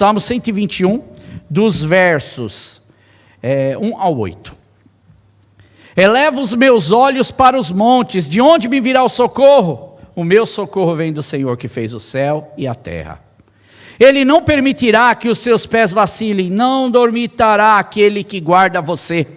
Salmo 121, dos versos 1 ao 8. Eleva os meus olhos para os montes, de onde me virá o socorro? O meu socorro vem do Senhor que fez o céu e a terra. Ele não permitirá que os seus pés vacilem, não dormitará aquele que guarda você.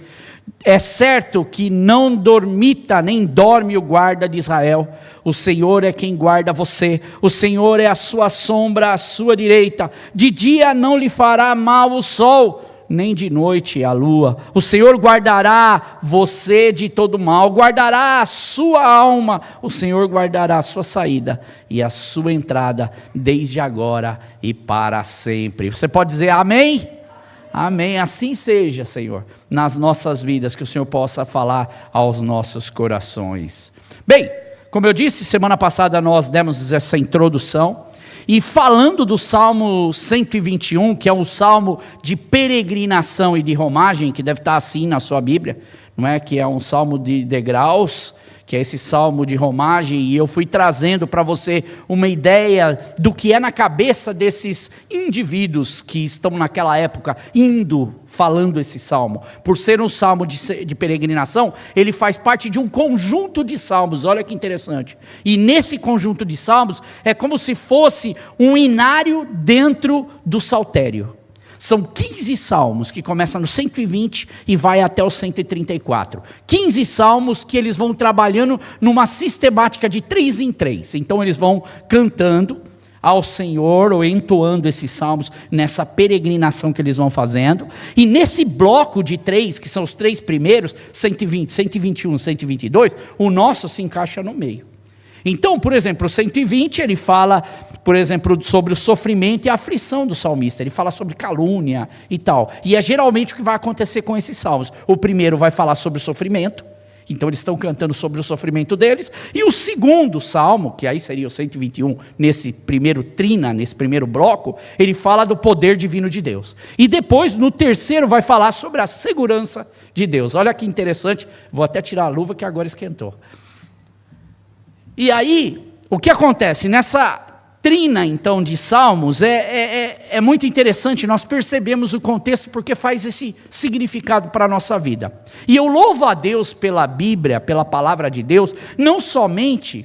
É certo que não dormita nem dorme o guarda de Israel. O Senhor é quem guarda você. O Senhor é a sua sombra à sua direita. De dia não lhe fará mal o sol, nem de noite a lua. O Senhor guardará você de todo mal, guardará a sua alma. O Senhor guardará a sua saída e a sua entrada, desde agora e para sempre. Você pode dizer amém? Amém, assim seja, Senhor, nas nossas vidas, que o Senhor possa falar aos nossos corações. Bem, como eu disse, semana passada nós demos essa introdução, e falando do Salmo 121, que é um salmo de peregrinação e de romagem, que deve estar assim na sua Bíblia, não é? Que é um salmo de degraus, que é esse salmo de romagem, e eu fui trazendo para você uma ideia do que é na cabeça desses indivíduos que estão naquela época falando esse salmo. Por ser um salmo de peregrinação, ele faz parte de um conjunto de salmos, olha que interessante. E nesse conjunto de salmos, é como se fosse um inário dentro do saltério. São 15 salmos que começam no 120 e vai até o 134. 15 salmos que eles vão trabalhando numa sistemática de 3 em 3. Então eles vão cantando ao Senhor ou entoando esses salmos nessa peregrinação que eles vão fazendo. E nesse bloco de 3, que são os 3 primeiros, 120, 121, 122, o nosso se encaixa no meio. Então, por exemplo, o 120 ele fala, por exemplo, sobre o sofrimento e a aflição do salmista. Ele fala sobre calúnia e tal. E é geralmente o que vai acontecer com esses salmos. O primeiro vai falar sobre o sofrimento. Então eles estão cantando sobre o sofrimento deles. E o segundo salmo, que aí seria o 121, nesse primeiro trina, nesse primeiro bloco, ele fala do poder divino de Deus. E depois, no terceiro, vai falar sobre a segurança de Deus. Olha que interessante. Vou até tirar a luva que agora esquentou. E aí, o que acontece? Nessa trina, então, de salmos, é muito interessante, nós percebemos o contexto, porque faz esse significado para a nossa vida. E eu louvo a Deus pela Bíblia, pela palavra de Deus, não somente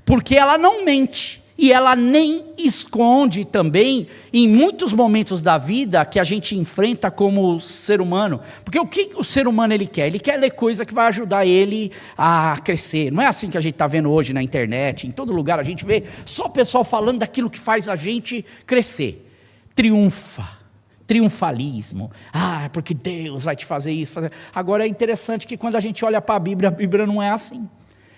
porque ela não mente, e ela nem esconde também, em muitos momentos da vida que a gente enfrenta como ser humano. Porque o que o ser humano ele quer? Ele quer ler coisa que vai ajudar ele a crescer. Não é assim que a gente está vendo hoje na internet, em todo lugar a gente vê só o pessoal falando daquilo que faz a gente crescer. Triunfalismo. Porque Deus vai te fazer isso. Agora é interessante que quando a gente olha para a Bíblia não é assim.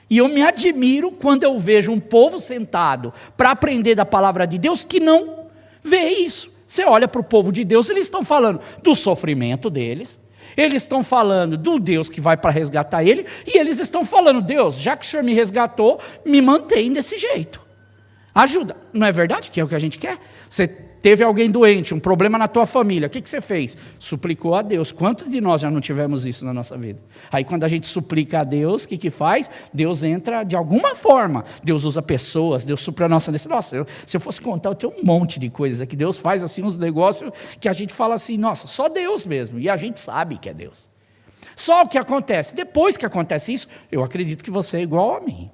E eu me admiro quando eu vejo um povo sentado para aprender da palavra de Deus que não vê isso. Você olha para o povo de Deus, eles estão falando do sofrimento deles, eles estão falando do Deus que vai para resgatar ele, e eles estão falando, Deus, já que o Senhor me resgatou, me mantém desse jeito. Ajuda. Não é verdade que é o que a gente quer? Você teve alguém doente, um problema na tua família, o que você fez? Suplicou a Deus. Quantos de nós já não tivemos isso na nossa vida? Aí quando a gente suplica a Deus, o que faz? Deus entra de alguma forma. Deus usa pessoas, Deus supra a nossa necessidade. Nossa, se eu fosse contar, eu tenho um monte de coisas que Deus faz, assim, uns negócios que a gente fala assim, nossa, só Deus mesmo. E a gente sabe que é Deus. Só o que acontece, depois que acontece isso, eu acredito que você é igual a mim.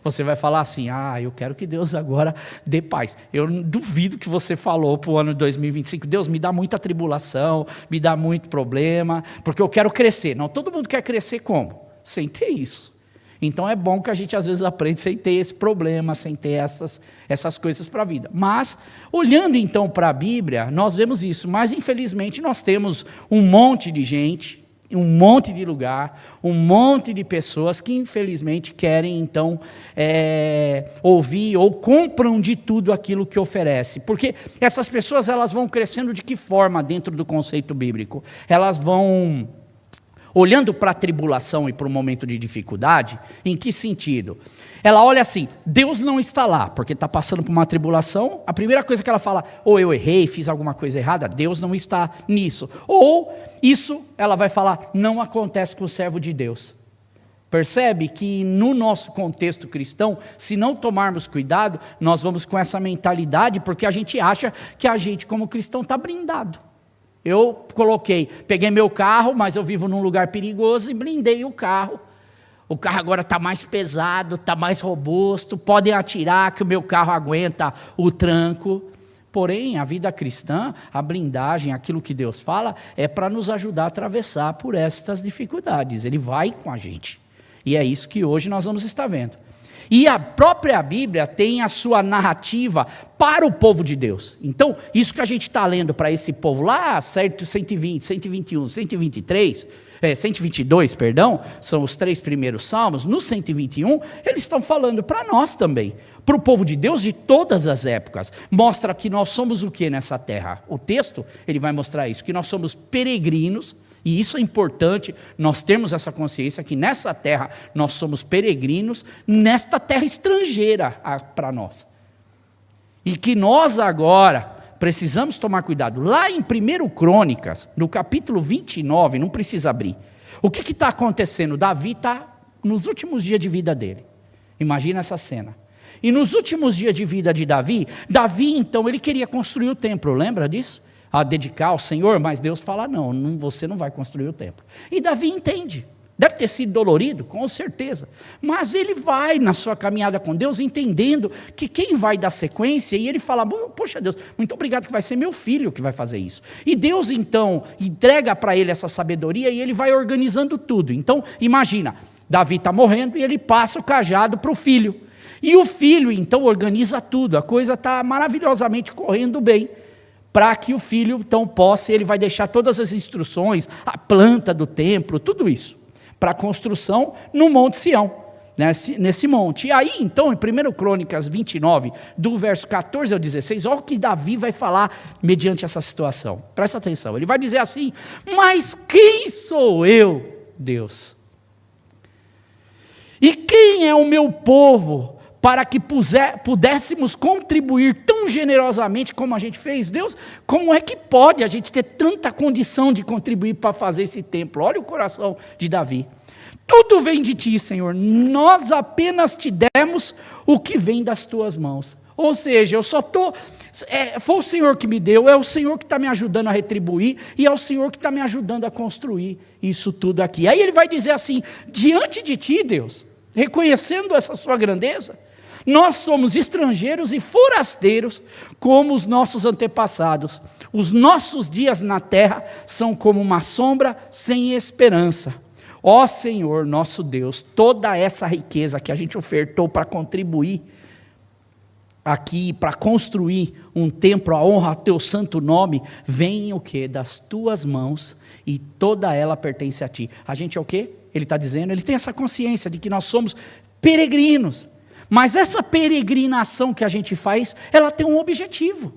Você vai falar assim, eu quero que Deus agora dê paz. Eu duvido que você falou para o ano de 2025, Deus me dá muita tribulação, me dá muito problema, porque eu quero crescer. Não, todo mundo quer crescer como? Sem ter isso. Então é bom que a gente às vezes aprende sem ter esse problema, sem ter essas coisas para a vida. Mas, olhando então para a Bíblia, nós vemos isso. Mas infelizmente nós temos um monte de gente, um monte de lugar, um monte de pessoas que infelizmente querem então ouvir ou compram de tudo aquilo que oferece, porque essas pessoas elas vão crescendo de que forma dentro do conceito bíblico? Elas vão olhando para a tribulação e para o momento de dificuldade, em que sentido? Ela olha assim, Deus não está lá, porque está passando por uma tribulação, a primeira coisa que ela fala, ou eu errei, fiz alguma coisa errada, Deus não está nisso. Ou isso, ela vai falar, não acontece com o servo de Deus. Percebe que no nosso contexto cristão, se não tomarmos cuidado, nós vamos com essa mentalidade, porque a gente acha que a gente como cristão está blindado. Eu peguei meu carro, mas eu vivo num lugar perigoso e blindei o carro. O carro agora está mais pesado, está mais robusto, podem atirar que o meu carro aguenta o tranco. Porém, a vida cristã, a blindagem, aquilo que Deus fala, é para nos ajudar a atravessar por estas dificuldades. Ele vai com a gente. E é isso que hoje nós vamos estar vendo. E a própria Bíblia tem a sua narrativa para o povo de Deus. Então, isso que a gente está lendo para esse povo lá, certo, 120, 121, 123, 122, perdão, são os 3 primeiros salmos. No 121, eles estão falando para nós também, para o povo de Deus de todas as épocas. Mostra que nós somos o que nessa terra? O texto, ele vai mostrar isso, que nós somos peregrinos. E isso é importante, nós termos essa consciência que nessa terra nós somos peregrinos, nesta terra estrangeira para nós. E que nós agora precisamos tomar cuidado. Lá em 1 Crônicas, no capítulo 29, não precisa abrir. O que está acontecendo? Davi está nos últimos dias de vida dele. Imagina essa cena. E nos últimos dias de vida de Davi então, ele queria construir o templo, lembra disso? A dedicar ao Senhor, mas Deus fala, não, você não vai construir o templo. E Davi entende, deve ter sido dolorido, com certeza, mas ele vai na sua caminhada com Deus, entendendo que quem vai dar sequência, e ele fala, poxa Deus, muito obrigado que vai ser meu filho que vai fazer isso. E Deus então, entrega para ele essa sabedoria, e ele vai organizando tudo. Então, imagina, Davi está morrendo, e ele passa o cajado para o filho, e o filho então organiza tudo, a coisa está maravilhosamente correndo bem, para que o filho então possa, ele vai deixar todas as instruções, a planta do templo, tudo isso, para a construção no Monte Sião, nesse monte. E aí então, em 1 Crônicas 29, do verso 14 ao 16, olha o que Davi vai falar mediante essa situação, presta atenção, ele vai dizer assim, mas quem sou eu, Deus? E quem é o meu povo, para que pudéssemos contribuir tão generosamente como a gente fez? Deus, como é que pode a gente ter tanta condição de contribuir para fazer esse templo? Olha o coração de Davi. Tudo vem de ti, Senhor, nós apenas te demos o que vem das tuas mãos. Ou seja, eu só estou... foi o Senhor que me deu, é o Senhor que está me ajudando a retribuir, e é o Senhor que está me ajudando a construir isso tudo aqui. Aí ele vai dizer assim, diante de ti, Deus, reconhecendo essa sua grandeza, nós somos estrangeiros e forasteiros, como os nossos antepassados. Os nossos dias na terra são como uma sombra sem esperança. Ó Senhor, nosso Deus, toda essa riqueza que a gente ofertou para contribuir aqui, para construir um templo à honra ao teu santo nome, vem o quê? Das tuas mãos, e toda ela pertence a ti. A gente é o quê? Ele está dizendo, ele tem essa consciência de que nós somos peregrinos. Mas essa peregrinação que a gente faz, ela tem um objetivo.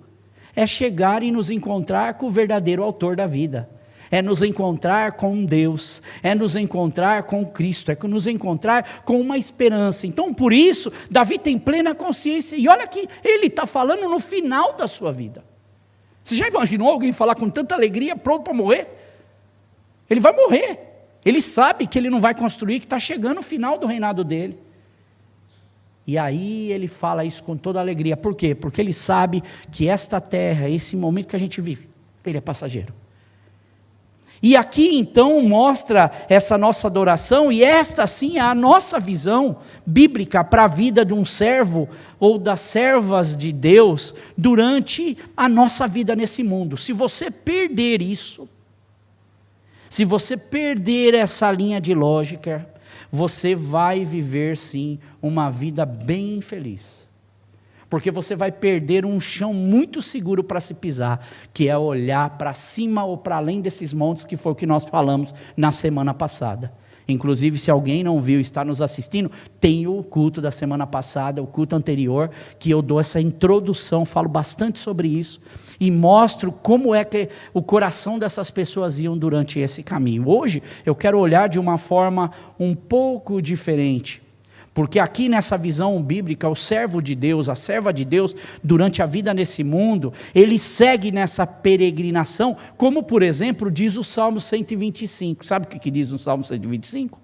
É chegar e nos encontrar com o verdadeiro autor da vida. É nos encontrar com Deus. É nos encontrar com Cristo. É nos encontrar com uma esperança. Então, por isso, Davi tem plena consciência. E olha que ele está falando no final da sua vida. Você já imaginou alguém falar com tanta alegria, pronto para morrer? Ele vai morrer. Ele sabe que ele não vai construir, que está chegando o final do reinado dele. E aí ele fala isso com toda alegria. Por quê? Porque ele sabe que esta terra, esse momento que a gente vive, ele é passageiro. E aqui então mostra essa nossa adoração, e esta sim é a nossa visão bíblica para a vida de um servo ou das servas de Deus durante a nossa vida nesse mundo. Se você perder isso, se você perder essa linha de lógica, você vai viver sim uma vida bem infeliz, porque você vai perder um chão muito seguro para se pisar, que é olhar para cima ou para além desses montes, que foi o que nós falamos na semana passada. Inclusive, se alguém não viu e está nos assistindo, tem o culto da semana passada, o culto anterior, que eu dou essa introdução, falo bastante sobre isso, e mostro como é que o coração dessas pessoas iam durante esse caminho. Hoje, eu quero olhar de uma forma um pouco diferente, porque aqui nessa visão bíblica, o servo de Deus, a serva de Deus, durante a vida nesse mundo, ele segue nessa peregrinação, como por exemplo diz o Salmo 125, sabe o que diz no Salmo 125?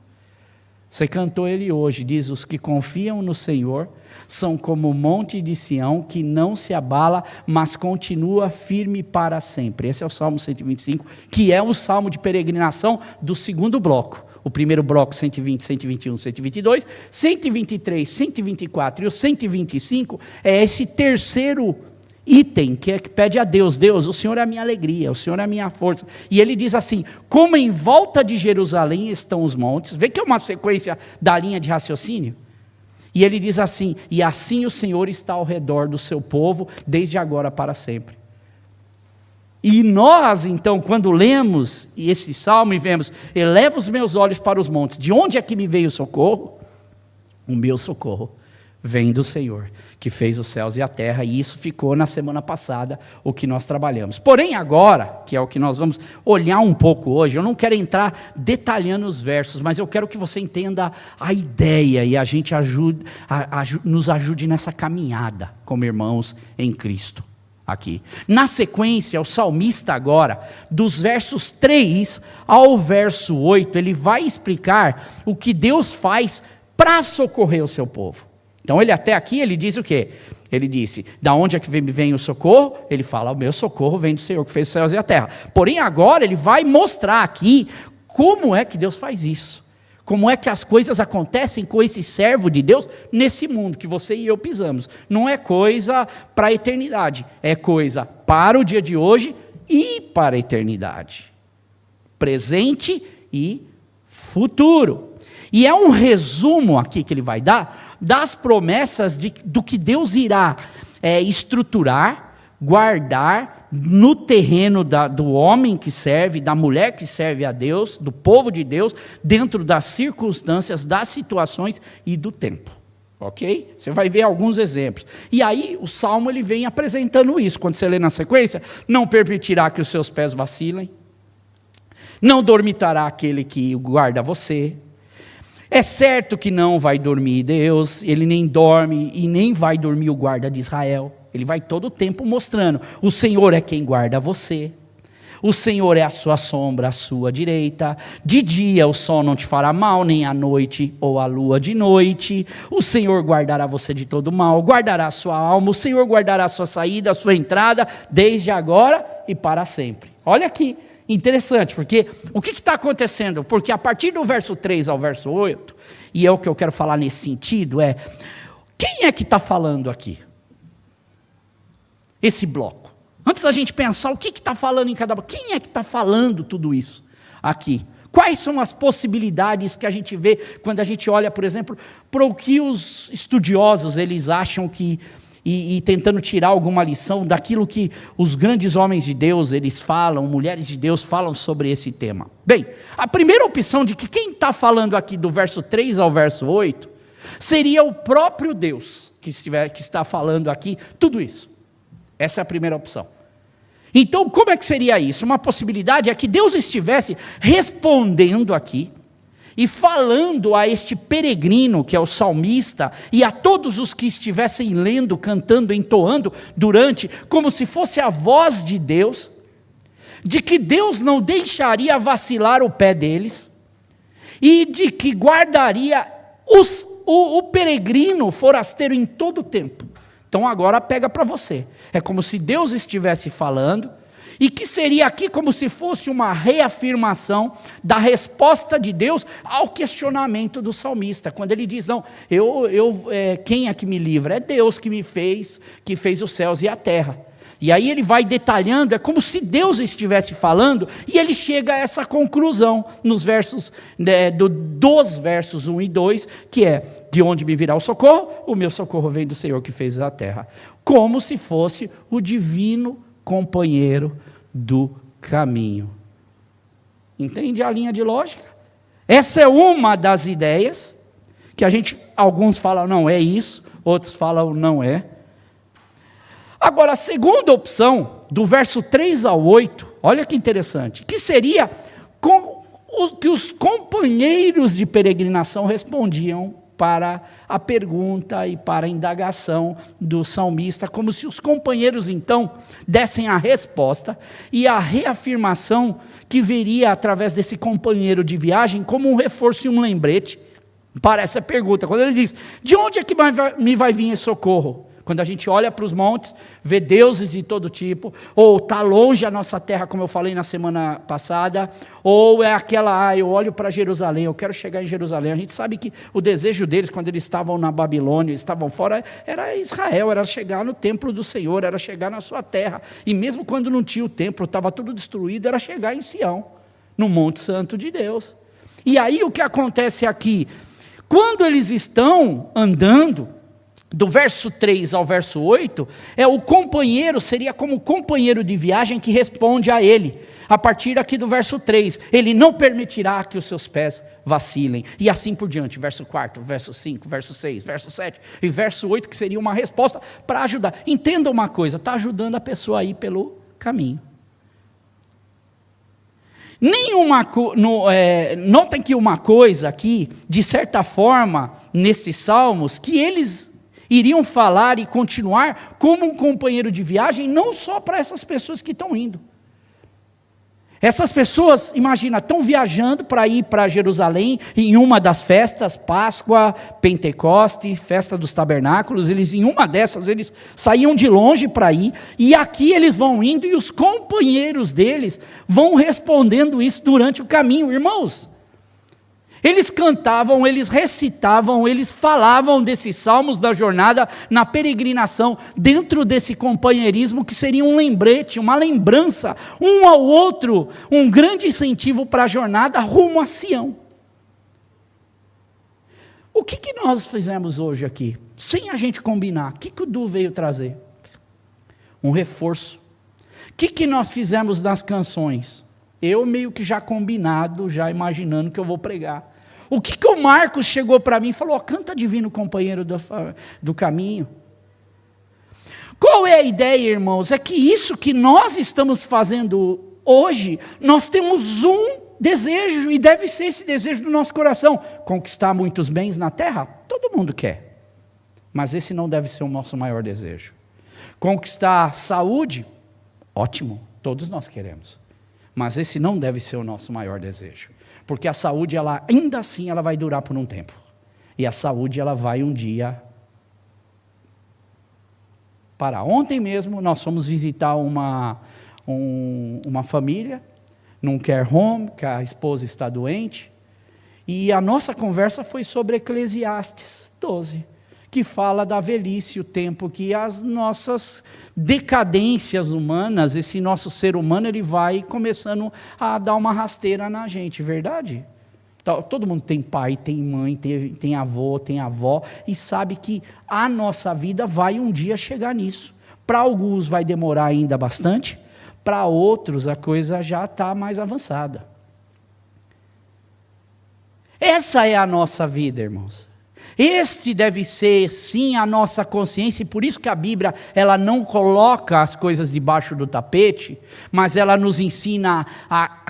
Você cantou ele hoje, diz: os que confiam no Senhor são como o monte de Sião, que não se abala, mas continua firme para sempre. Esse é o Salmo 125, que é o salmo de peregrinação do segundo bloco. O primeiro bloco, 120, 121, 122, 123, 124 e o 125 é esse terceiro item que pede a Deus: Deus, o Senhor é a minha alegria, o Senhor é a minha força. E ele diz assim: como em volta de Jerusalém estão os montes. Vê que é uma sequência da linha de raciocínio. E ele diz assim: e assim o Senhor está ao redor do seu povo, desde agora para sempre. E nós, então, quando lemos esse salmo e vemos: eleva os meus olhos para os montes, de onde é que me veio o socorro? O meu socorro vem do Senhor, que fez os céus e a terra, e isso ficou na semana passada, o que nós trabalhamos. Porém agora, que é o que nós vamos olhar um pouco hoje, eu não quero entrar detalhando os versos, mas eu quero que você entenda a ideia, e a gente nos ajude nessa caminhada, como irmãos em Cristo. Aqui. Na sequência, o salmista agora, dos versos 3 ao verso 8, ele vai explicar o que Deus faz para socorrer o seu povo. Então ele até aqui, ele diz o quê? Ele disse: da onde é que vem o socorro? Ele fala: o meu socorro vem do Senhor que fez os céus e a terra. Porém agora ele vai mostrar aqui como é que Deus faz isso. Como é que as coisas acontecem com esse servo de Deus nesse mundo que você e eu pisamos. Não é coisa para a eternidade, é coisa para o dia de hoje e para a eternidade. Presente e futuro. E é um resumo aqui que ele vai dar das promessas do que Deus irá estruturar, guardar no terreno do homem que serve, da mulher que serve a Deus, do povo de Deus, dentro das circunstâncias, das situações e do tempo. Ok? Você vai ver alguns exemplos. E aí o Salmo ele vem apresentando isso. Quando você lê na sequência: não permitirá que os seus pés vacilem, não dormitará aquele que guarda você. É certo que não vai dormir Deus, ele nem dorme e nem vai dormir o guarda de Israel. Ele vai todo o tempo mostrando: o Senhor é quem guarda você, o Senhor é a sua sombra à sua direita, de dia o sol não te fará mal, nem à noite ou a lua de noite, o Senhor guardará você de todo mal, guardará a sua alma, o Senhor guardará a sua saída, a sua entrada, desde agora e para sempre. Olha aqui, interessante, porque o que está acontecendo? Porque a partir do verso 3 ao verso 8, e é o que eu quero falar nesse sentido, quem é que está falando aqui? Esse bloco. Antes da gente pensar o que está falando em cada bloco, quem é que está falando tudo isso aqui? Quais são as possibilidades que a gente vê quando a gente olha, por exemplo, para o que os estudiosos eles acham que, e tentando tirar alguma lição daquilo que os grandes homens de Deus eles falam, mulheres de Deus falam sobre esse tema. Bem, a primeira opção de que quem está falando aqui do verso 3 ao verso 8, seria o próprio Deus que está falando aqui tudo isso. Essa é a primeira opção. Então, como é que seria isso? Uma possibilidade é que Deus estivesse respondendo aqui e falando a este peregrino, que é o salmista, e a todos os que estivessem lendo, cantando, entoando durante, como se fosse a voz de Deus, de que Deus não deixaria vacilar o pé deles, e de que guardaria o peregrino forasteiro em todo o tempo. Então agora pega para você. É como se Deus estivesse falando, e que seria aqui como se fosse uma reafirmação da resposta de Deus ao questionamento do salmista. Quando ele diz: não, quem é que me livra? É Deus que fez os céus e a terra. E aí ele vai detalhando, é como se Deus estivesse falando, e ele chega a essa conclusão nos versos, dos versos 1 e 2, que é: de onde me virá o socorro? O meu socorro vem do Senhor que fez a terra. Como se fosse o divino companheiro do caminho. Entende a linha de lógica? Essa é uma das ideias, que alguns falam não é isso, outros falam não é. Agora, a segunda opção, do verso 3 ao 8, olha que interessante, que seria que os companheiros de peregrinação respondiam para a pergunta e para a indagação do salmista, como se os companheiros então dessem a resposta e a reafirmação que viria através desse companheiro de viagem como um reforço e um lembrete para essa pergunta. Quando ele diz, de onde é que me vai vir esse socorro? Quando a gente olha para os montes, vê deuses de todo tipo, ou está longe a nossa terra, como eu falei na semana passada, ou é aquela, eu olho para Jerusalém, eu quero chegar em Jerusalém. A gente sabe que o desejo deles, quando eles estavam na Babilônia, estavam fora, era Israel, era chegar no templo do Senhor, era chegar na sua terra. E mesmo quando não tinha o templo, estava tudo destruído, era chegar em Sião, no Monte Santo de Deus. E aí o que acontece aqui? Quando eles estão andando, do verso 3 ao verso 8, o companheiro seria como o companheiro de viagem que responde a ele. A partir aqui do verso 3, ele não permitirá que os seus pés vacilem. E assim por diante, verso 4, verso 5, verso 6, verso 7 e verso 8, que seria uma resposta para ajudar. Entenda uma coisa, está ajudando a pessoa a ir pelo caminho. Notem que uma coisa aqui, de certa forma, nestes salmos, que eles iriam falar e continuar como um companheiro de viagem, não só para essas pessoas que estão indo. Essas pessoas, imagina, estão viajando para ir para Jerusalém em uma das festas, Páscoa, Pentecoste, Festa dos Tabernáculos, em uma dessas eles saíam de longe para ir, e aqui eles vão indo e os companheiros deles vão respondendo isso durante o caminho. Irmãos, eles cantavam, eles recitavam, eles falavam desses salmos da jornada na peregrinação, dentro desse companheirismo que seria um lembrete, uma lembrança, um ao outro, um grande incentivo para a jornada rumo a Sião. O que nós fizemos hoje aqui? Sem a gente combinar, o que o Du veio trazer? Um reforço. O que nós fizemos nas canções? Eu meio que já combinado, já imaginando que eu vou pregar. O que o Marcos chegou para mim e falou, canta Divino Companheiro do Caminho. Qual é a ideia, irmãos? É que isso que nós estamos fazendo hoje, nós temos um desejo, e deve ser esse desejo do nosso coração, conquistar muitos bens na terra, todo mundo quer, mas esse não deve ser o nosso maior desejo. Conquistar saúde, ótimo, todos nós queremos. Mas esse não deve ser o nosso maior desejo. Porque a saúde, ainda assim, ela vai durar por um tempo. E a saúde, ela vai um dia parar. Ontem mesmo, nós fomos visitar uma família, num care home, que a esposa está doente. E a nossa conversa foi sobre Eclesiastes 12. Que fala da velhice, o tempo que as nossas decadências humanas, esse nosso ser humano, ele vai começando a dar uma rasteira na gente, verdade? Todo mundo tem pai, tem mãe, tem avô, tem avó, e sabe que a nossa vida vai um dia chegar nisso. Para alguns vai demorar ainda bastante, para outros a coisa já está mais avançada. Essa é a nossa vida, irmãos. Este deve ser, sim, a nossa consciência, e por isso que a Bíblia, ela não coloca as coisas debaixo do tapete, mas ela nos ensina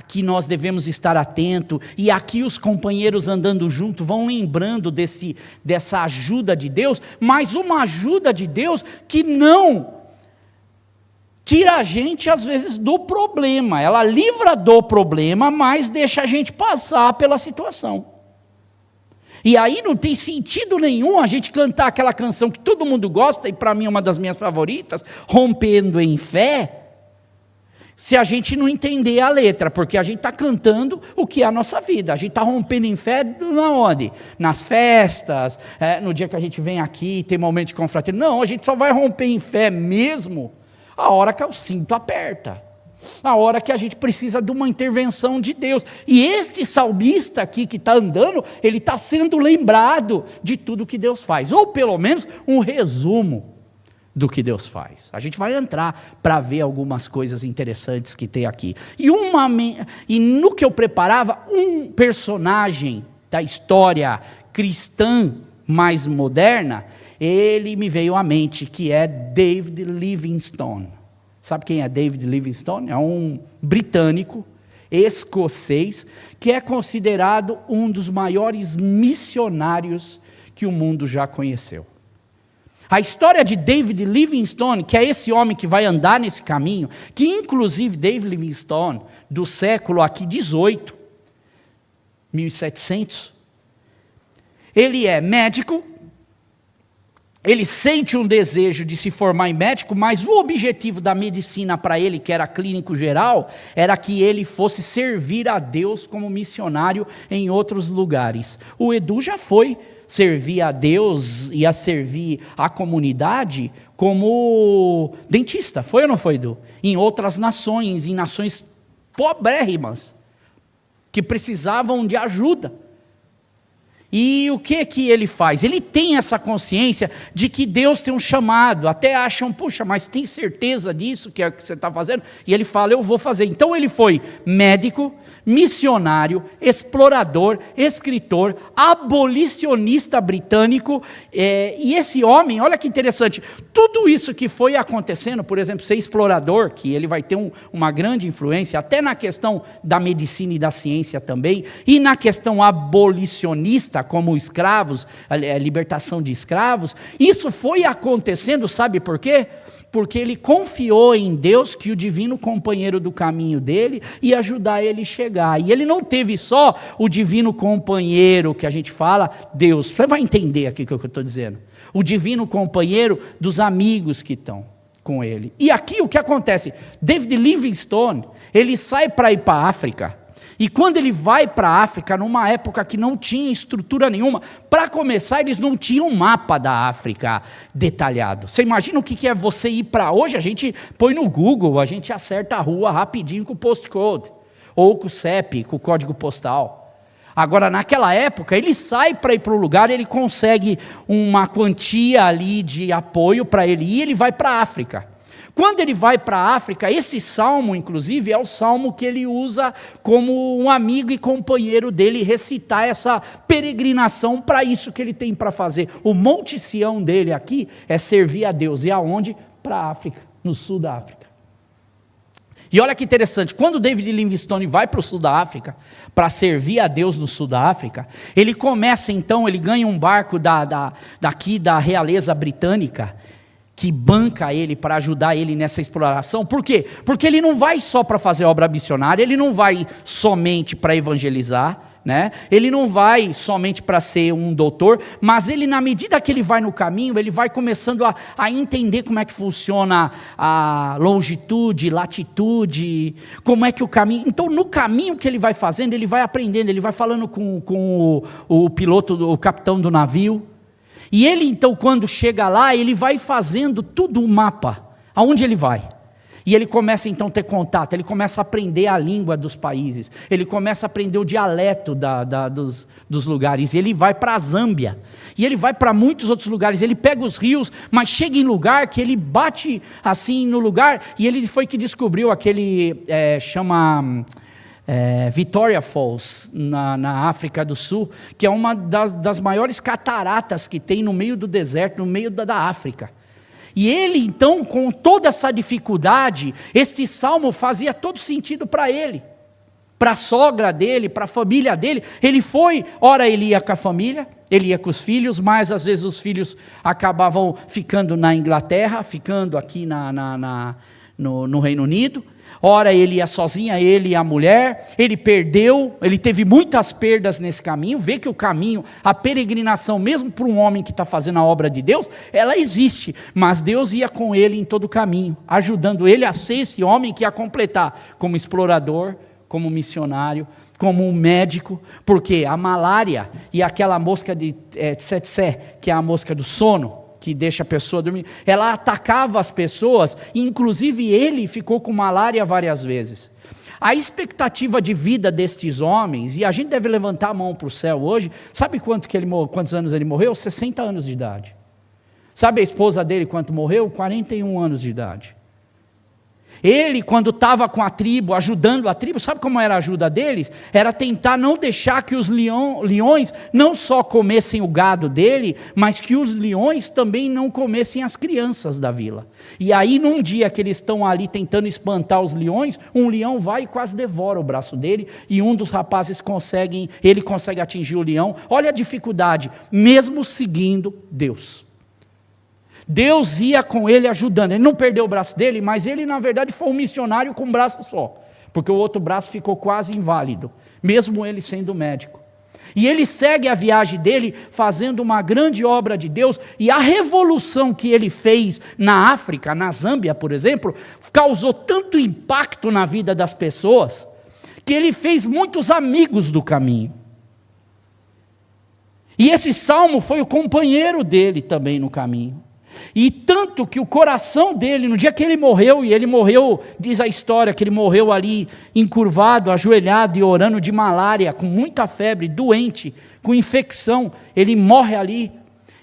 que nós devemos estar atentos, e aqui os companheiros andando junto vão lembrando dessa ajuda de Deus, mas uma ajuda de Deus que não tira a gente, às vezes, do problema. Ela livra do problema, mas deixa a gente passar pela situação. E aí não tem sentido nenhum a gente cantar aquela canção que todo mundo gosta, e para mim é uma das minhas favoritas, Rompendo em Fé, se a gente não entender a letra, porque a gente está cantando o que é a nossa vida. A gente está rompendo em fé na onde? Nas festas, no dia que a gente vem aqui, tem momento de confraternidade. Não, a gente só vai romper em fé mesmo a hora que o cinto aperta. A hora que a gente precisa de uma intervenção de Deus. E este salmista aqui que está andando, ele está sendo lembrado de tudo que Deus faz. Ou pelo menos um resumo do que Deus faz. A gente vai entrar para ver algumas coisas interessantes que tem aqui. E no que eu preparava, um personagem da história cristã mais moderna, ele me veio à mente, que é David Livingstone. Sabe quem é David Livingstone? É um britânico, escocês, que é considerado um dos maiores missionários que o mundo já conheceu. A história de David Livingstone, que é esse homem que vai andar nesse caminho, que inclusive David Livingstone, do século aqui 18, 1700, Ele é médico, ele sente um desejo de se formar em médico, mas o objetivo da medicina para ele, que era clínico geral, era que ele fosse servir a Deus como missionário em outros lugares. O Edu já foi servir a Deus e a servir a comunidade como dentista, foi ou não foi, Edu? Em outras nações, em nações pobrérrimas, que precisavam de ajuda. E o que ele faz? Ele tem essa consciência de que Deus tem um chamado. Até acham, puxa, mas tem certeza disso que é o que você está fazendo? E ele fala, eu vou fazer. Então ele foi médico, missionário, explorador, escritor, abolicionista britânico, e esse homem, olha que interessante, tudo isso que foi acontecendo, por exemplo, ser explorador, que ele vai ter uma grande influência, até na questão da medicina e da ciência também, e na questão abolicionista, como escravos, a libertação de escravos, isso foi acontecendo, sabe por quê? Porque ele confiou em Deus que o divino companheiro do caminho dele ia ajudar ele a chegar. E ele não teve só o divino companheiro que a gente fala, Deus, você vai entender aqui o que eu estou dizendo. O divino companheiro dos amigos que estão com ele. E aqui o que acontece? David Livingstone, ele sai para ir para a África. E quando ele vai para a África, numa época que não tinha estrutura nenhuma, para começar, eles não tinham um mapa da África detalhado. Você imagina o que é você ir para... Hoje a gente põe no Google, a gente acerta a rua rapidinho com o postcode, ou com o CEP, com o código postal. Agora, naquela época, ele sai para ir para o lugar, ele consegue uma quantia ali de apoio para ele ir, e ele vai para a África. Quando ele vai para a África, esse salmo, inclusive, é o salmo que ele usa como um amigo e companheiro dele recitar essa peregrinação para isso que ele tem para fazer. O Monte Sião dele aqui é servir a Deus. E aonde? Para a África, no sul da África. E olha que interessante, quando David Livingstone vai para o sul da África, para servir a Deus no sul da África, ele começa então, ele ganha um barco daqui da realeza britânica, que banca ele para ajudar ele nessa exploração. Por quê? Porque ele não vai só para fazer obra missionária, ele não vai somente para evangelizar, né? Ele não vai somente para ser um doutor, mas ele, na medida que ele vai no caminho, ele vai começando a entender como é que funciona a longitude, latitude, como é que o caminho... Então, no caminho que ele vai fazendo, ele vai aprendendo, ele vai falando com o piloto, o capitão do navio. E ele, então, quando chega lá, ele vai fazendo tudo um mapa, aonde ele vai. E ele começa, então, a ter contato, ele começa a aprender a língua dos países, ele começa a aprender o dialeto dos lugares, ele vai para a Zâmbia, e ele vai para muitos outros lugares, ele pega os rios, mas chega em lugar que ele bate assim no lugar, e ele foi que descobriu aquele, Victoria Falls, na África do Sul, que é uma das maiores cataratas que tem no meio do deserto, no meio da África. E ele, então, com toda essa dificuldade, este salmo fazia todo sentido para ele, para a sogra dele, para a família dele. Ele foi, ora ele ia com a família, ele ia com os filhos, mas às vezes os acabavam ficando na Inglaterra, ficando aqui no Reino Unido. Ora ele ia sozinha, ele e a mulher, ele teve muitas perdas nesse caminho, vê que o caminho, a peregrinação, mesmo para um homem que está fazendo a obra de Deus, ela existe, mas Deus ia com ele em todo o caminho, ajudando ele a ser esse homem que ia completar como explorador, como missionário, como um médico, porque a malária e aquela mosca de tsetse, que é a mosca do sono, que deixa a pessoa dormir, ela atacava as pessoas, inclusive ele ficou com malária várias vezes. A expectativa de vida destes homens, e a gente deve levantar a mão para o céu hoje, sabe quantos anos ele morreu? 60 anos de idade. Sabe a esposa dele quanto morreu? 41 anos de idade. Ele, quando estava com a tribo, ajudando a tribo, sabe como era a ajuda deles? Era tentar não deixar que os leões não só comessem o gado dele, mas que os leões também não comessem as crianças da vila. E aí, num dia que eles estão ali tentando espantar os leões, um leão vai e quase devora o braço dele, e um dos rapazes consegue atingir o leão. Olha a dificuldade, mesmo seguindo Deus. Deus ia com ele ajudando, ele não perdeu o braço dele, mas ele na verdade foi um missionário com um braço só, porque o outro braço ficou quase inválido, mesmo ele sendo médico. E ele segue a viagem dele fazendo uma grande obra de Deus, e a revolução que ele fez na África, na Zâmbia, por exemplo, causou tanto impacto na vida das pessoas, que ele fez muitos amigos do caminho. E esse salmo foi o companheiro dele também no caminho. E tanto que o coração dele, no dia que ele morreu, e ele morreu, diz a história, que ele morreu ali encurvado, ajoelhado e orando de malária, com muita febre, doente, com infecção, ele morre ali.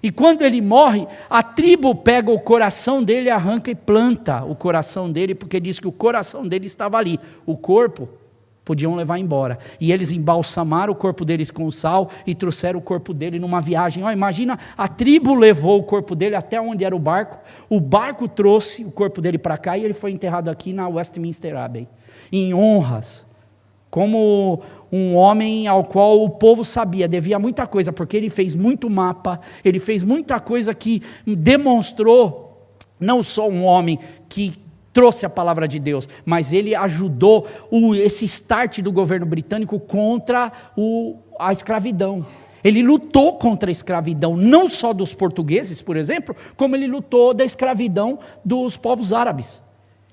E quando ele morre, a tribo pega o coração dele, arranca e planta o coração dele, porque diz que o coração dele estava ali, o corpo podiam levar embora. E eles embalsamaram o corpo deles com sal e trouxeram o corpo dele numa viagem. Imagina, a tribo levou o corpo dele até onde era o barco trouxe o corpo dele para cá e ele foi enterrado aqui na Westminster Abbey, em honras, como um homem ao qual o povo sabia, devia muita coisa, porque ele fez muito mapa, ele fez muita coisa que demonstrou, não só um homem que trouxe a palavra de Deus, mas ele ajudou esse start do governo britânico contra a escravidão. Ele lutou contra a escravidão, não só dos portugueses, por exemplo, como ele lutou da escravidão dos povos árabes.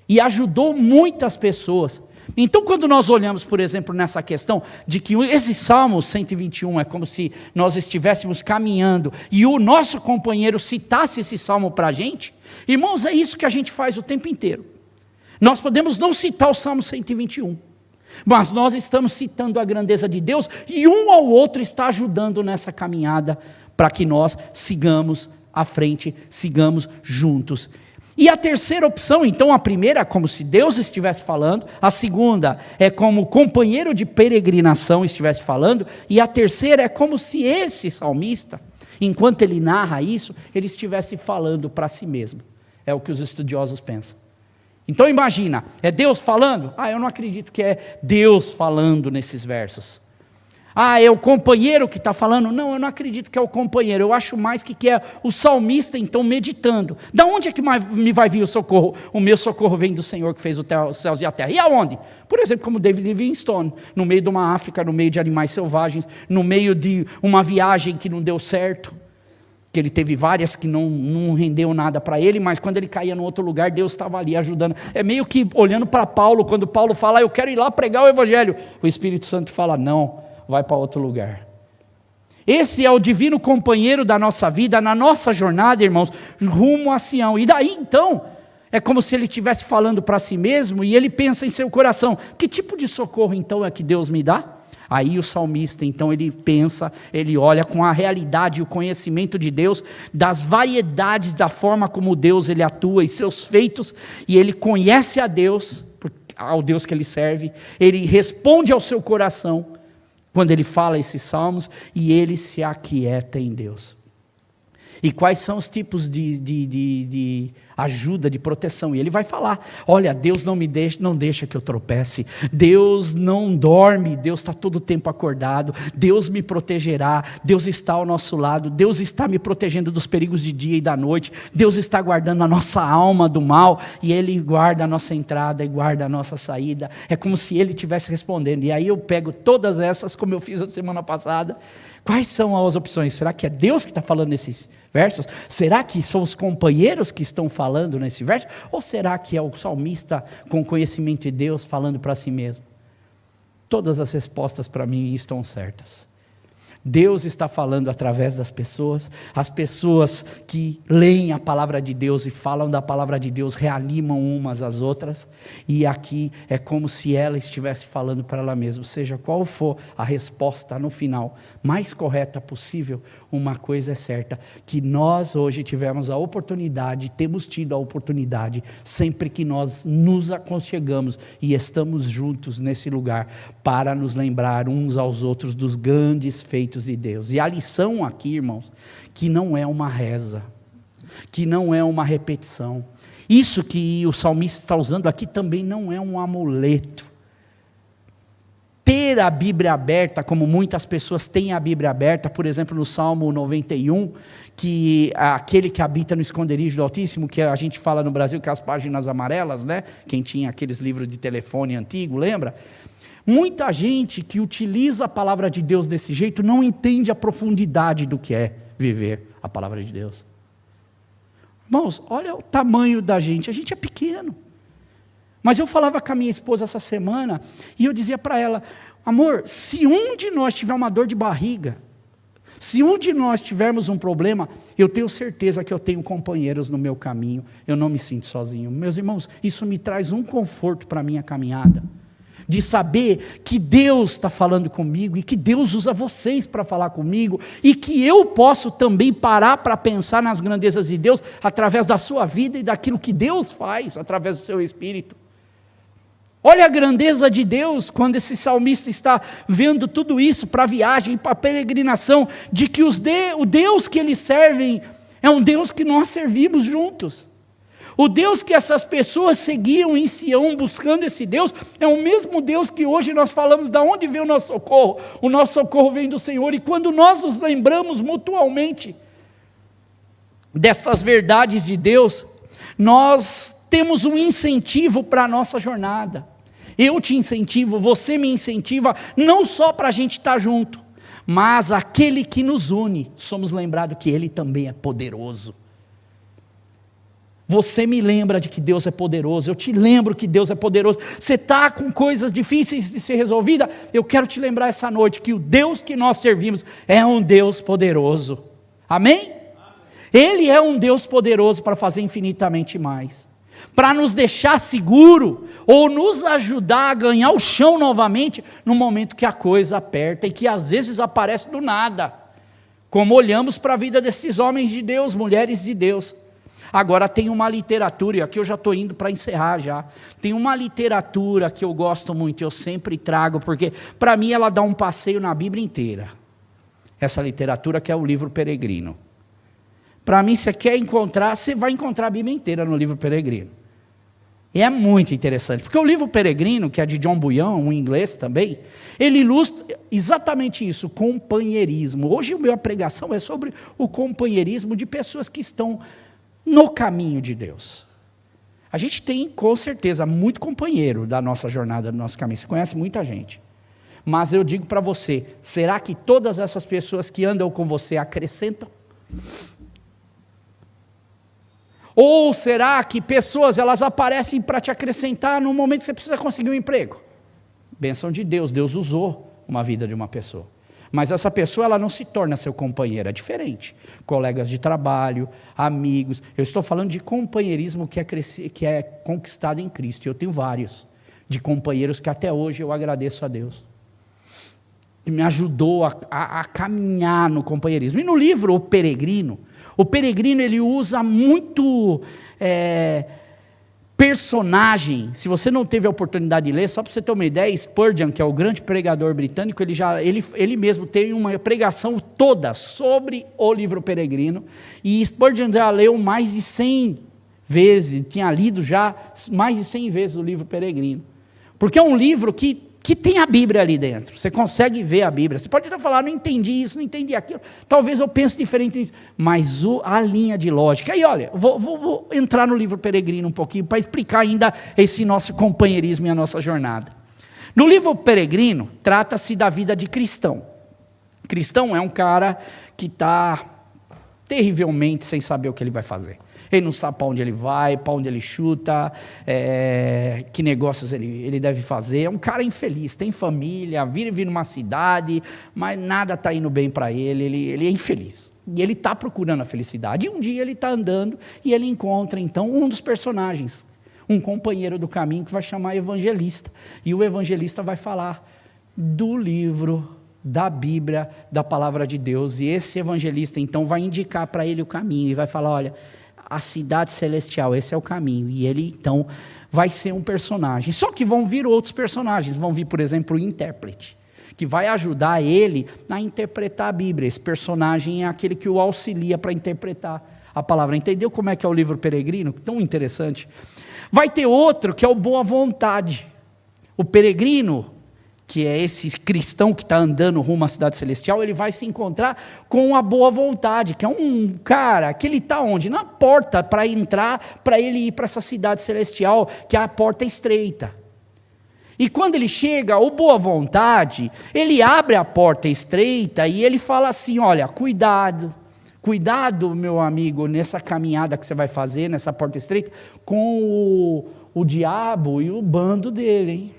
E ajudou muitas pessoas. Então, quando nós olhamos, por exemplo, nessa questão de que esse Salmo 121 é como se nós estivéssemos caminhando e o nosso companheiro citasse esse Salmo para a gente, irmãos, é isso que a gente faz o tempo inteiro. Nós podemos não citar o Salmo 121, mas nós estamos citando a grandeza de Deus e um ao outro está ajudando nessa caminhada para que nós sigamos à frente, sigamos juntos. E a terceira opção, então, a primeira é como se Deus estivesse falando, a segunda é como o companheiro de peregrinação estivesse falando, e a terceira é como se esse salmista, enquanto ele narra isso, ele estivesse falando para si mesmo. É o que os estudiosos pensam. Então imagina, é Deus falando? Eu não acredito que é Deus falando nesses versos. É o companheiro que está falando? Não, eu não acredito que é o companheiro, eu acho mais que é o salmista então meditando. Da onde é que me vai vir o socorro? O meu socorro vem do Senhor que fez os céus e a terra. E aonde? Por exemplo, como David Livingstone, no meio de uma África, no meio de animais selvagens, no meio de uma viagem que não deu certo, que ele teve várias que não rendeu nada para ele, mas quando ele caía no outro lugar, Deus estava ali ajudando. É meio que olhando para Paulo, quando Paulo fala, eu quero ir lá pregar o Evangelho, o Espírito Santo fala, não, vai para outro lugar. Esse é o divino companheiro da nossa vida, na nossa jornada, irmãos, rumo a Sião. E daí então, é como se ele estivesse falando para si mesmo, e ele pensa em seu coração, que tipo de socorro então é que Deus me dá? Aí o salmista, então, ele pensa, ele olha com a realidade e o conhecimento de Deus, das variedades da forma como Deus ele atua e seus feitos, e ele conhece a Deus, ao Deus que ele serve, ele responde ao seu coração, quando ele fala esses salmos, e ele se aquieta em Deus. E quais são os tipos de ajuda, de proteção? E ele vai falar, olha, Deus não deixa que eu tropece, Deus não dorme, Deus está todo o tempo acordado, Deus me protegerá, Deus está ao nosso lado, Deus está me protegendo dos perigos de dia e da noite, Deus está guardando a nossa alma do mal, e Ele guarda a nossa entrada e guarda a nossa saída. É como se Ele estivesse respondendo, e aí eu pego todas essas, como eu fiz a semana passada. Quais são as opções? Será que é Deus que está falando nesses versos? Será que são os companheiros que estão falando nesse verso? Ou será que é o salmista com conhecimento de Deus falando para si mesmo? Todas as respostas para mim estão certas. Deus está falando através das pessoas, as pessoas que leem a palavra de Deus e falam da palavra de Deus reanimam umas às outras, e aqui é como se ela estivesse falando para ela mesma, seja qual for a resposta no final, mais correta possível, uma coisa é certa, que nós hoje tivemos a oportunidade, temos tido a oportunidade, sempre que nós nos aconchegamos e estamos juntos nesse lugar, para nos lembrar uns aos outros dos grandes feitos de Deus. E a lição aqui, irmãos, que não é uma reza, que não é uma repetição. Isso que o salmista está usando aqui também não é um amuleto. Ter a Bíblia aberta, como muitas pessoas têm a Bíblia aberta, por exemplo, no Salmo 91, que aquele que habita no esconderijo do Altíssimo, que a gente fala no Brasil que é as páginas amarelas, né? Quem tinha aqueles livros de telefone antigo, lembra? Muita gente que utiliza a palavra de Deus desse jeito não entende a profundidade do que é viver a palavra de Deus. Irmãos, olha o tamanho da gente, a gente é pequeno. Mas eu falava com a minha esposa essa semana, e eu dizia para ela, amor, se um de nós tiver uma dor de barriga, se um de nós tivermos um problema, eu tenho certeza que eu tenho companheiros no meu caminho, eu não me sinto sozinho. Meus irmãos, isso me traz um conforto para a minha caminhada, de saber que Deus está falando comigo, e que Deus usa vocês para falar comigo, e que eu posso também parar para pensar nas grandezas de Deus, através da sua vida e daquilo que Deus faz, através do seu Espírito. Olha a grandeza de Deus, quando esse salmista está vendo tudo isso, para a viagem, para a peregrinação, de que o Deus que eles servem, é um Deus que nós servimos juntos. O Deus que essas pessoas seguiam em Sião, buscando esse Deus, é o mesmo Deus que hoje nós falamos, de onde vem o nosso socorro? O nosso socorro vem do Senhor, e quando nós nos lembramos mutualmente destas verdades de Deus, nós temos um incentivo para a nossa jornada. Eu te incentivo, você me incentiva, não só para a gente estar junto, mas aquele que nos une, somos lembrados que Ele também é poderoso. Você me lembra de que Deus é poderoso, eu te lembro que Deus é poderoso. Você está com coisas difíceis de ser resolvida, eu quero te lembrar essa noite que o Deus que nós servimos é um Deus poderoso. Amém? Ele é um Deus poderoso para fazer infinitamente mais, para nos deixar seguro, ou nos ajudar a ganhar o chão novamente, no momento que a coisa aperta, e que às vezes aparece do nada, como olhamos para a vida desses homens de Deus, mulheres de Deus. Agora tem uma literatura, e aqui eu já estou indo para encerrar já, tem uma literatura que eu gosto muito, eu sempre trago, porque para mim ela dá um passeio na Bíblia inteira, essa literatura que é o livro Peregrino. Para mim, você quer encontrar, você vai encontrar a Bíblia inteira no livro Peregrino. E é muito interessante, porque o livro Peregrino, que é de John Bunyan, um inglês também, ele ilustra exatamente isso, companheirismo. Hoje a minha pregação é sobre o companheirismo de pessoas que estão no caminho de Deus. A gente tem, com certeza, muito companheiro da nossa jornada, do nosso caminho. Você conhece muita gente. Mas eu digo para você, será que todas essas pessoas que andam com você acrescentam? Ou será que pessoas, elas aparecem para te acrescentar no momento que você precisa conseguir um emprego? Bênção de Deus, Deus usou uma vida de uma pessoa. Mas essa pessoa, ela não se torna seu companheiro, é diferente. Colegas de trabalho, amigos. Eu estou falando de companheirismo que é conquistado em Cristo. Eu tenho vários de companheiros que até hoje eu agradeço a Deus, que me ajudou a caminhar no companheirismo. E no livro O Peregrino ele usa muito personagem. Se você não teve a oportunidade de ler, só para você ter uma ideia, Spurgeon, que é o grande pregador britânico, ele mesmo tem uma pregação toda sobre o livro Peregrino, e Spurgeon já leu mais de 100 vezes, tinha lido já mais de 100 vezes o livro Peregrino, porque é um livro que tem a Bíblia ali dentro, você consegue ver a Bíblia. Você pode até falar, não entendi isso, não entendi aquilo, talvez eu pense diferente nisso, mas a linha de lógica. E olha, vou entrar no livro Peregrino um pouquinho, para explicar ainda esse nosso companheirismo e a nossa jornada. No livro Peregrino, trata-se da vida de cristão. Cristão é um cara que está terrivelmente sem saber o que ele vai fazer. Ele não sabe para onde ele vai, para onde ele chuta, que negócios ele deve fazer. É um cara infeliz, tem família, vive numa cidade, mas nada está indo bem para ele, ele é infeliz. E ele está procurando a felicidade. E um dia ele está andando e ele encontra, então, um dos personagens, um companheiro do caminho que vai chamar evangelista. E o evangelista vai falar do livro, da Bíblia, da palavra de Deus. E esse evangelista, então, vai indicar para ele o caminho e vai falar, olha, a cidade celestial, esse é o caminho. E ele, então, vai ser um personagem. Só que vão vir outros personagens. Vão vir, por exemplo, o intérprete, que vai ajudar ele a interpretar a Bíblia. Esse personagem é aquele que o auxilia para interpretar a palavra. Entendeu como é que é o livro Peregrino? Tão interessante. Vai ter outro que é o boa vontade. O peregrino, que é esse cristão que está andando rumo à cidade celestial, ele vai se encontrar com a boa vontade, que é um cara que ele está onde? Na porta para entrar, para ele ir para essa cidade celestial, que a porta é estreita. E quando ele chega, o boa vontade, ele abre a porta estreita e ele fala assim, olha, cuidado, meu amigo, nessa caminhada que você vai fazer, nessa porta estreita, com o diabo e o bando dele, hein?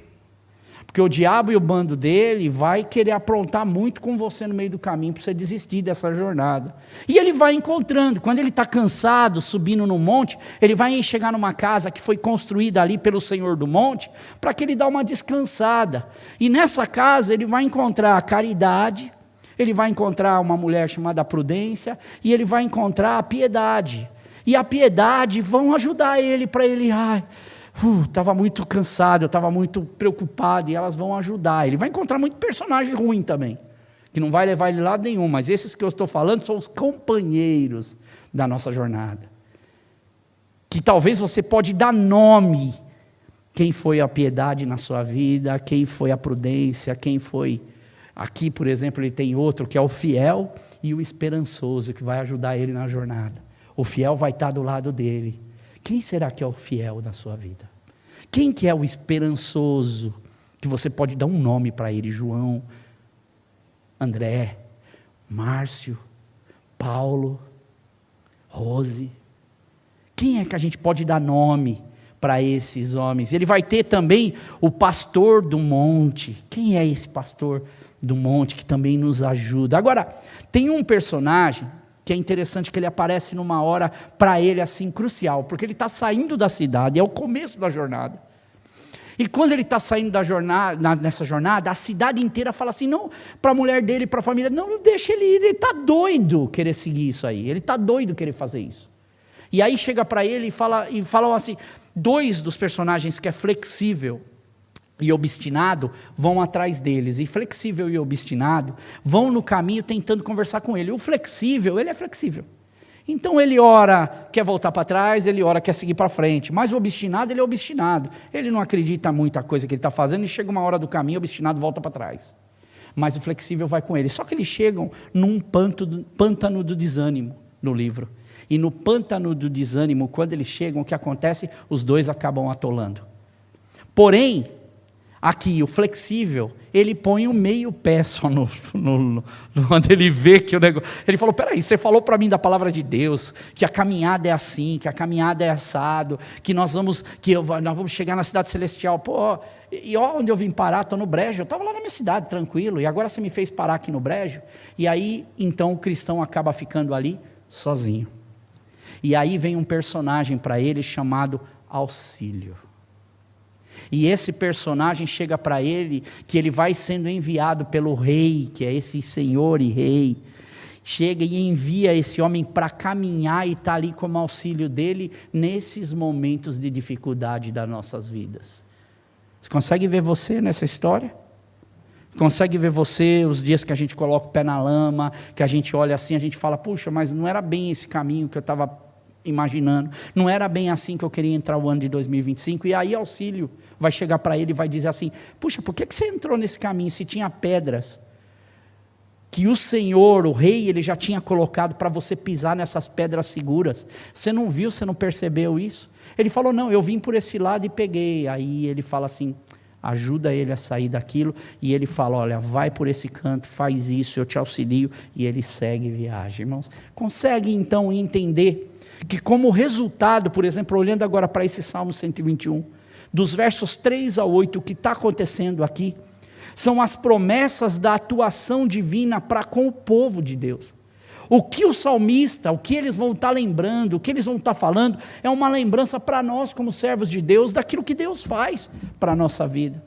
Porque o diabo e o bando dele vai querer aprontar muito com você no meio do caminho para você desistir dessa jornada. E ele vai encontrando, quando ele está cansado, subindo no monte, ele vai chegar numa casa que foi construída ali pelo Senhor do monte, para que ele dê uma descansada. E nessa casa ele vai encontrar a caridade, ele vai encontrar uma mulher chamada Prudência, e ele vai encontrar a piedade. E a piedade vão ajudar ele, para ele, estava muito cansado, eu estava muito preocupado, e elas vão ajudar. Ele vai encontrar muito personagem ruim também, que não vai levar ele lá nenhum, mas esses que eu estou falando são os companheiros da nossa jornada. Que talvez você pode dar nome, quem foi a piedade na sua vida, quem foi a prudência, quem foi... Aqui, por exemplo, ele tem outro que é o fiel e o esperançoso, que vai ajudar ele na jornada. O fiel vai estar do lado dele. Quem será que é o fiel na sua vida? Quem que é o esperançoso? Que você pode dar um nome para ele, João, André, Márcio, Paulo, Rose. Quem é que a gente pode dar nome para esses homens? Ele vai ter também o pastor do monte. Quem é esse pastor do monte que também nos ajuda? Agora, tem um personagem que é interessante, que ele aparece numa hora, para ele assim, crucial, porque ele está saindo da cidade, é o começo da jornada, e quando ele está saindo da jornada, nessa jornada, a cidade inteira fala assim, não, para a mulher dele, para a família, não deixa ele ir, ele está doido querer seguir isso aí, ele está doido querer fazer isso, e aí chega para ele e falam assim, dois dos personagens que é flexível e obstinado, vão atrás deles, e flexível e obstinado, vão no caminho tentando conversar com ele. O flexível, ele é flexível, então ele ora quer voltar para trás, ele ora quer seguir para frente, mas o obstinado, ele é obstinado, ele não acredita muita coisa que ele está fazendo, e chega uma hora do caminho, o obstinado volta para trás, mas o flexível vai com ele. Só que eles chegam num pântano do desânimo, no livro, e no pântano do desânimo, quando eles chegam, o que acontece? Os dois acabam atolando. Porém, aqui, o flexível, ele põe o meio pé só onde ele vê que o negócio... Ele falou, peraí, você falou para mim da palavra de Deus, que a caminhada é assim, que a caminhada é assado, que nós vamos chegar na cidade celestial. Pô, e ó, onde eu vim parar, estou no brejo, eu estava lá na minha cidade, tranquilo, e agora você me fez parar aqui no brejo. E aí, então, o cristão acaba ficando ali, sozinho. E aí vem um personagem para ele chamado Auxílio. E esse personagem chega para ele, que ele vai sendo enviado pelo rei, que é esse senhor e rei, chega e envia esse homem para caminhar e está ali como auxílio dele, nesses momentos de dificuldade das nossas vidas. Você consegue ver você nessa história? Consegue ver você os dias que a gente coloca o pé na lama, que a gente olha assim, a gente fala, puxa, mas não era bem esse caminho que eu estava imaginando, não era bem assim que eu queria entrar o ano de 2025, e aí Auxílio vai chegar para ele e vai dizer assim, puxa, por que você entrou nesse caminho, se tinha pedras, que o Senhor, o rei, ele já tinha colocado para você pisar nessas pedras seguras, você não viu, você não percebeu isso? Ele falou, não, eu vim por esse lado e peguei. Aí ele fala assim, ajuda ele a sair daquilo, e ele fala, olha, vai por esse canto, faz isso, eu te auxilio, e ele segue viagem. Irmãos, consegue então entender que como resultado, por exemplo, olhando agora para esse Salmo 121, dos versos 3 a 8, o que está acontecendo aqui, são as promessas da atuação divina para com o povo de Deus. O que o salmista, o que eles vão estar lembrando, o que eles vão estar falando, é uma lembrança para nós como servos de Deus, daquilo que Deus faz para a nossa vida.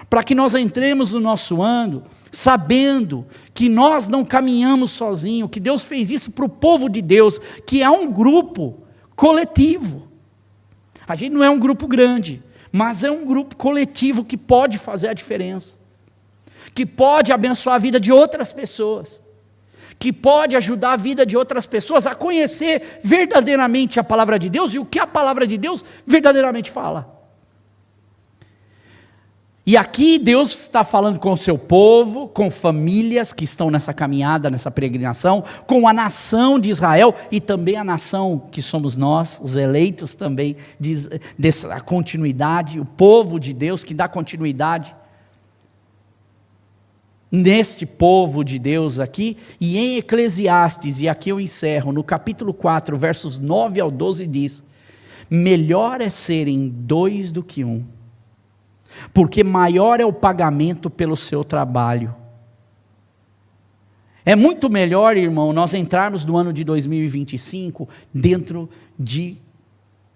Para que nós entremos no nosso ano, sabendo que nós não caminhamos sozinhos, que Deus fez isso para o povo de Deus, que é um grupo coletivo. A gente não é um grupo grande, mas é um grupo coletivo que pode fazer a diferença, que pode abençoar a vida de outras pessoas, que pode ajudar a vida de outras pessoas a conhecer verdadeiramente a palavra de Deus e o que a palavra de Deus verdadeiramente fala. E aqui Deus está falando com o seu povo, com famílias que estão nessa caminhada, nessa peregrinação, com a nação de Israel e também a nação que somos nós, os eleitos também, dessa continuidade, o povo de Deus que dá continuidade neste povo de Deus aqui. E em Eclesiastes, e aqui eu encerro, no capítulo 4, versos 9 ao 12 diz: melhor é serem dois do que um, porque maior é o pagamento pelo seu trabalho. É muito melhor, irmão, nós entrarmos no ano de 2025 dentro de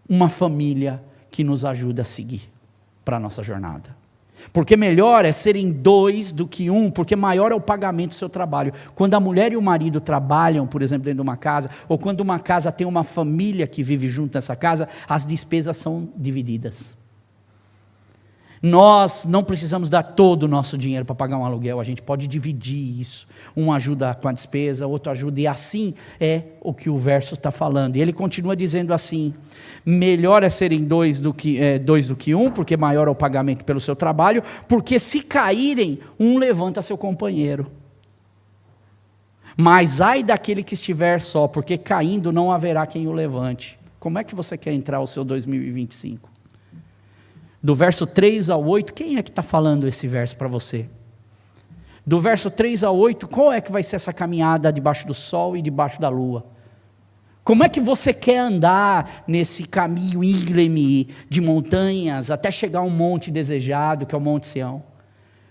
uma família que nos ajuda a seguir para a nossa jornada. Porque melhor é serem dois do que um, porque maior é o pagamento do seu trabalho. Quando a mulher e o marido trabalham, por exemplo, dentro de uma casa, ou quando uma casa tem uma família que vive junto nessa casa, as despesas são divididas. Nós não precisamos dar todo o nosso dinheiro para pagar um aluguel, a gente pode dividir isso. Um ajuda com a despesa, outro ajuda, e assim é o que o verso está falando. E ele continua dizendo assim: melhor é serem dois do que um, porque maior é o pagamento pelo seu trabalho, porque se caírem, um levanta seu companheiro. Mas ai daquele que estiver só, porque caindo não haverá quem o levante. Como é que você quer entrar o seu 2025? Do verso 3 ao 8, quem é que está falando esse verso para você? Do verso 3 ao 8, qual é que vai ser essa caminhada debaixo do sol e debaixo da lua? Como é que você quer andar nesse caminho íngreme de montanhas, até chegar a um monte desejado, que é o Monte Sião?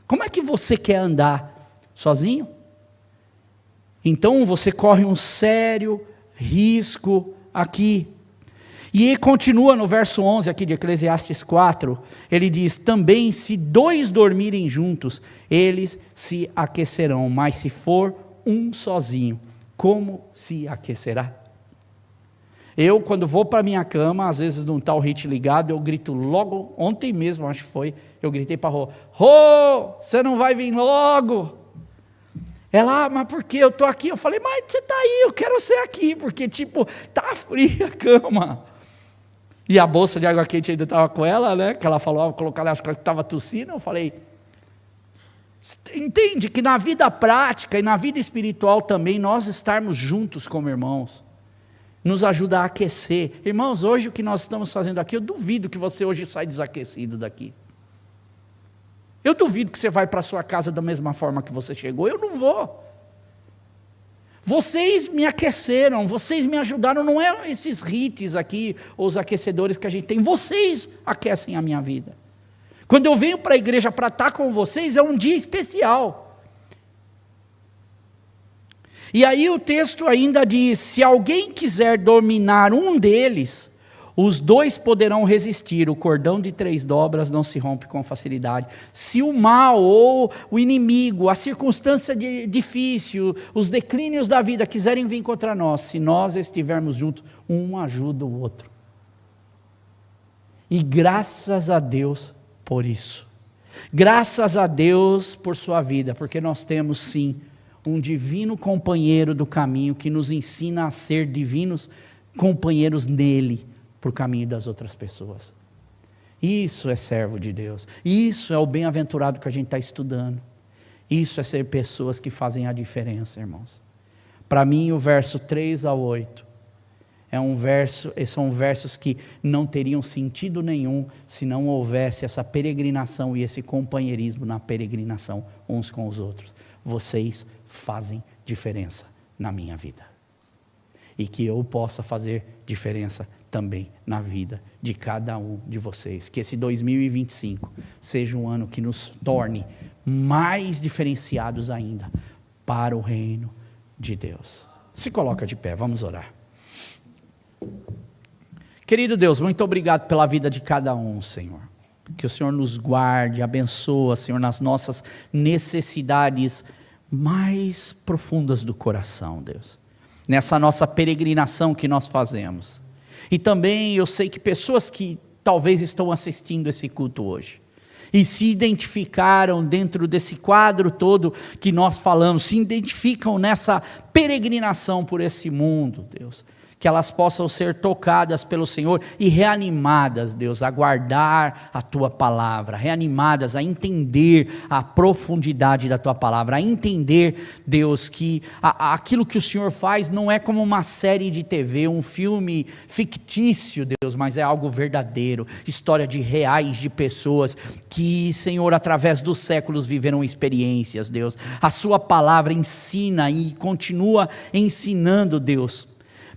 Como é que você quer andar? Sozinho? Então você corre um sério risco aqui. E ele continua no verso 11 aqui de Eclesiastes 4, ele diz: também se dois dormirem juntos, eles se aquecerão, mas se for um sozinho, como se aquecerá? Eu, quando vou para a minha cama, às vezes não está o hit ligado, eu grito logo, ontem mesmo acho que foi, eu gritei para a Rô: Rô, você não vai vir logo? Ela: mas por que? Eu estou aqui. Eu falei: mas você está aí, eu quero ser aqui, porque tipo, está fria a cama. E a bolsa de água quente ainda estava com ela, né? Que ela falou, colocar as coisas que estava tossindo. Eu falei: entende que na vida prática e na vida espiritual também, nós estarmos juntos como irmãos, nos ajuda a aquecer. Irmãos, hoje o que nós estamos fazendo aqui, eu duvido que você hoje sai desaquecido daqui. Eu duvido que você vai para a sua casa da mesma forma que você chegou. Eu não vou. Vocês me aqueceram, vocês me ajudaram, não é esses hits aqui, os aquecedores que a gente tem, vocês aquecem a minha vida. Quando eu venho para a igreja para estar com vocês, é um dia especial. E aí o texto ainda diz: se alguém quiser dominar um deles, os dois poderão resistir, o cordão de 3 dobras não se rompe com facilidade. Se o mal ou o inimigo, a circunstância difícil, os declínios da vida quiserem vir contra nós, se nós estivermos juntos, um ajuda o outro. E graças a Deus por isso. Graças a Deus por sua vida, porque nós temos sim um divino companheiro do caminho que nos ensina a ser divinos companheiros nele, para o caminho das outras pessoas. Isso é servo de Deus. Isso é o bem-aventurado que a gente está estudando. Isso é ser pessoas que fazem a diferença, irmãos. Para mim, o verso 3 ao 8 são versos que não teriam sentido nenhum se não houvesse essa peregrinação e esse companheirismo na peregrinação uns com os outros. Vocês fazem diferença na minha vida. E que eu possa fazer diferença também na vida de cada um de vocês. Que esse 2025 seja um ano que nos torne mais diferenciados ainda para o reino de Deus. Se coloca de pé, vamos orar. Querido Deus, muito obrigado pela vida de cada um, Senhor. Que o Senhor nos guarde, abençoa, Senhor, nas nossas necessidades mais profundas do coração, Deus. Nessa nossa peregrinação que nós fazemos. E também eu sei que pessoas que talvez estão assistindo esse culto hoje, e se identificaram dentro desse quadro todo que nós falamos, se identificam nessa peregrinação por esse mundo, Deus, que elas possam ser tocadas pelo Senhor e reanimadas, Deus, a guardar a Tua palavra, reanimadas a entender a profundidade da Tua palavra, a entender, Deus, que aquilo que o Senhor faz não é como uma série de TV, um filme fictício, Deus, mas é algo verdadeiro, história de reais, de pessoas que, Senhor, através dos séculos viveram experiências, Deus. A Sua palavra ensina e continua ensinando, Deus,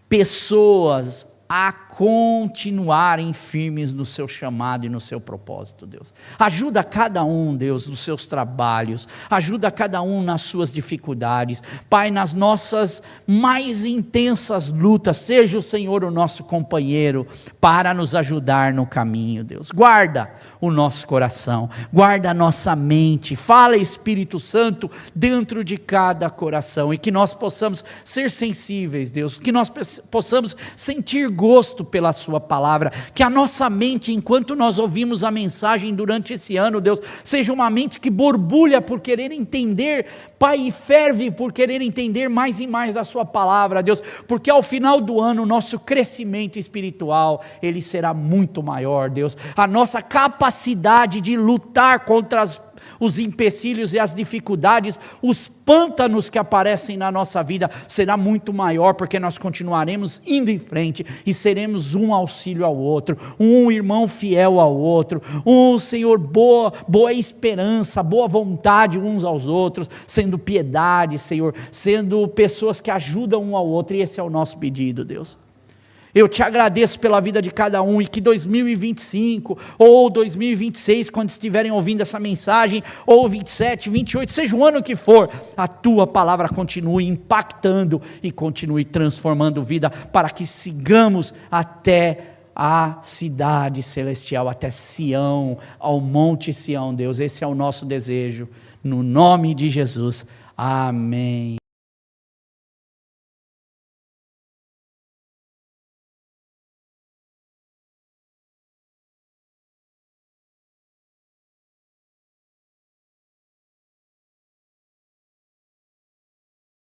pessoas a continuarem firmes no seu chamado e no seu propósito, Deus. Ajuda cada um, Deus, nos seus trabalhos, ajuda cada um nas suas dificuldades, Pai, nas nossas mais intensas lutas, seja o Senhor o nosso companheiro, para nos ajudar no caminho, Deus. Guarda o nosso coração, guarda a nossa mente, fala, Espírito Santo, dentro de cada coração, e que nós possamos ser sensíveis, Deus, que nós possamos sentir gosto pela Sua palavra, que a nossa mente, enquanto nós ouvimos a mensagem durante esse ano, Deus, seja uma mente que borbulha por querer entender, Pai, e ferve por querer entender mais e mais da Sua palavra, Deus, porque ao final do ano, o nosso crescimento espiritual, ele será muito maior, Deus, a nossa capacidade de lutar contra os empecilhos e as dificuldades, os pântanos que aparecem na nossa vida, será muito maior, porque nós continuaremos indo em frente, e seremos um auxílio ao outro, um irmão fiel ao outro, Senhor, boa esperança, boa vontade uns aos outros, sendo piedade, Senhor, sendo pessoas que ajudam um ao outro, e esse é o nosso pedido, Deus. Eu te agradeço pela vida de cada um, e que 2025 ou 2026, quando estiverem ouvindo essa mensagem, ou 27, 28, seja o ano que for, a Tua palavra continue impactando e continue transformando vida, para que sigamos até a cidade celestial, até Sião, ao Monte Sião, Deus. Esse é o nosso desejo, no nome de Jesus, amém.